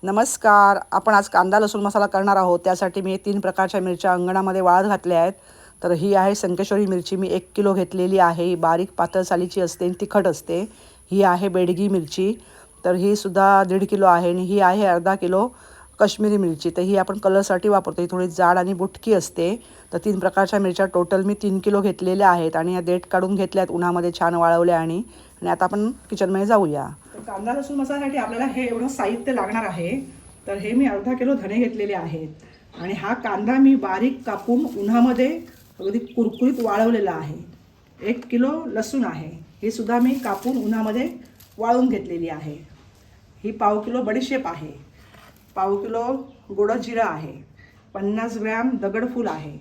नमस्कार. आपण आज कांदा लसूण मसाला करणार आहोत. त्यासाठी मी 3 प्रकारच्या मिरच्या अंगणामध्ये वाळत घातल्या आहेत. तर ही आहे संकेश्वरी मिरची, मी 1 किलो घेतलेली आहे. ही बारीक पातळ सालीची असते आणि तिखट असते. ही आहे बेडगी मिरची, तर ही सुद्धा 1.5 किलो आहे. आणि ही आहे अर्धा किलो काश्मीरी मिरची, तर ही आपण कलरसाठी वापरतो. ही थोडी जाड आणि बुटकी असते. तर 3 प्रकारच्या मिरच्या टोटल मी 3 किलो घेतलेल्या आहेत आणि या देठ काढून घेतल्यात, उन्हामध्ये छान वाळवल्या. आणि आता आपण किचनमध्ये जाऊया. तर कांदा लसूण मसाल्यासाठी आपल्याला हे एवढं साहित्य लागणार आहे. तर हे मी अर्धा किलो धने घेतलेले आहेत आणि हा कांदा मी बारीक कापून उन्हामध्ये अगदी कुरकुरीत वाळवलेला आहे. 1 किलो लसूण आहे, हे सुद्धा मी कापून उन्हामध्ये वाळवून घेतलेली आहे. ही पाव किलो बडीशेप आहे, पाव किलो गोडा जिरा आहे, 50 ग्रॅम दगडफूल आहे,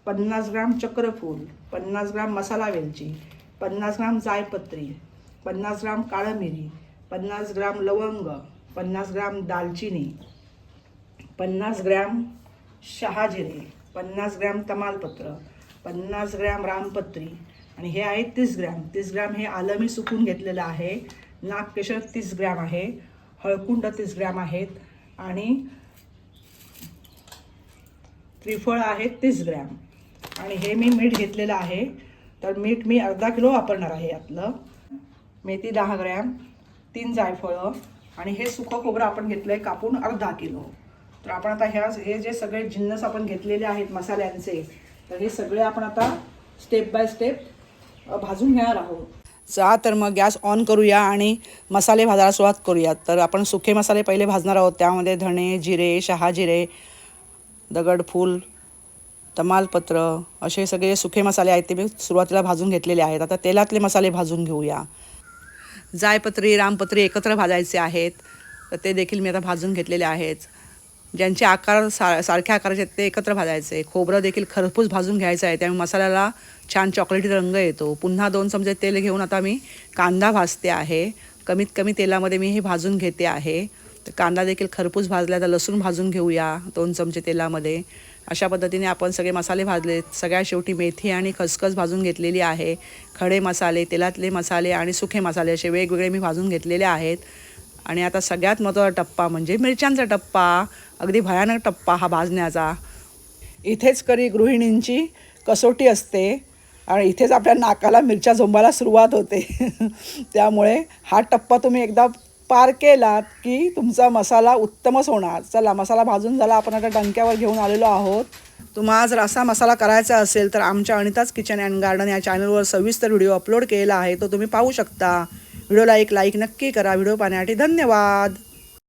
50 ग्रॅम चक्रफूल, 50 ग्रॅम मसाला वेलची, 50 ग्रॅम जायपत्री, 50 ग्रॅम काळं मिरी, 50 ग्रॅम लवंग, 50 ग्रॅम दालचिनी, 50 ग्रॅम शहाजिरे, 50 ग्रॅम तमालपत्र, 50 ग्रॅम रामपत्री आणि हे आहे 30 ग्रॅम. 30 ग्रॅम हे आलं मी सुकून घेतलेलं आहे. नागकेशर 30 ग्रॅम आहे, हळकुंड 30 ग्रॅम आहेत आणि त्रिफळ आहे 30 ग्रॅम. आणि हे मी मीठ घेतलेलं आहे. तर मीठ मी अर्धा किलो वापरणार आहे. यातलं मेथी 10 ग्रॅम, 3 जायफळं आणि हे सुकं खोबरं आपण घेतलं आहे कापून अर्धा किलो. तर आपण आता हे जे सगळे जिन्नस आपण घेतलेले आहेत मसाल्यांचे, तर हे सगळे आपण आता स्टेप बाय स्टेप भाजून घेणार आहोत. तर मग गॅस ऑन करूया आणि मसाले भाजायला सुरुवात करूया. तर आपण सुके मसाले पहिले भाजणार आहोत. त्यामध्ये धणे, जिरे, शहाजिरे, दगडफूल, तमालपत्र असे सगळे सुके मसाले आहेत ते मी सुरुवातीला भाजून घेतलेले आहेत. आता तेलातले मसाले भाजून घेऊया. जायपत्री, रामपत्री एकत्र भाजायचे आहेत, तर ते देखील मी आता भाजून घेतलेले आहेत. ज्यांचे आकार सारख्या आकाराचे आहेत ते एकत्र भाजायचे. खोबरं देखील खरपूस भाजून घ्यायचं आहे, त्यामुळे मसाल्याला छान चॉकलेटी रंग येतो. पुन्हा 2 चमचे तेल घेऊन आता मी कांदा भाजते आहे. कमीत कमी तेलामध्ये मी हे भाजून घेते आहे. तर कांदा देखील खरपूस भाजला. तर लसूण भाजून घेऊया 2 चमचे तेलामध्ये. अशा पद्धतीने आपण सगळे मसाले भाजले. सगळ्यात शेवटी मेथी आणि खसखस भाजून घेतलेली आहे. खडे मसाले, तेलातले मसाले आणि सुखे मसाले असे वेगवेगळे मी भाजून घेतलेले आहेत. आणि आता सगळ्यात महत्त्वाचा टप्पा म्हणजे मिरच्यांचा टप्पा. अगदी भयानक टप्पा हा भाजण्याचा. इथेच खरी गृहिणींची कसोटी असते आणि इथेच आपल्या नाकाला मिरच्या झोंबायला सुरुवात होते. त्यामुळे हा टप्पा तुम्ही एकदा पार केलात की तुमचा मसाला उत्तमच होणार. चला, मसाला भाजून झाला. आपण आता डंक्यावर घेऊन आलेलो आहोत. तुम्हाला जर असा मसाला करायचा असेल तर आमच्या अनिताज किचन अँड गार्डन या चॅनलवर सविस्तर व्हिडिओ अपलोड केला आहे, तो तुम्ही पाहू शकता. व्हिडिओला एक लाईक नक्की करा. व्हिडिओ पाहण्यासाठी धन्यवाद.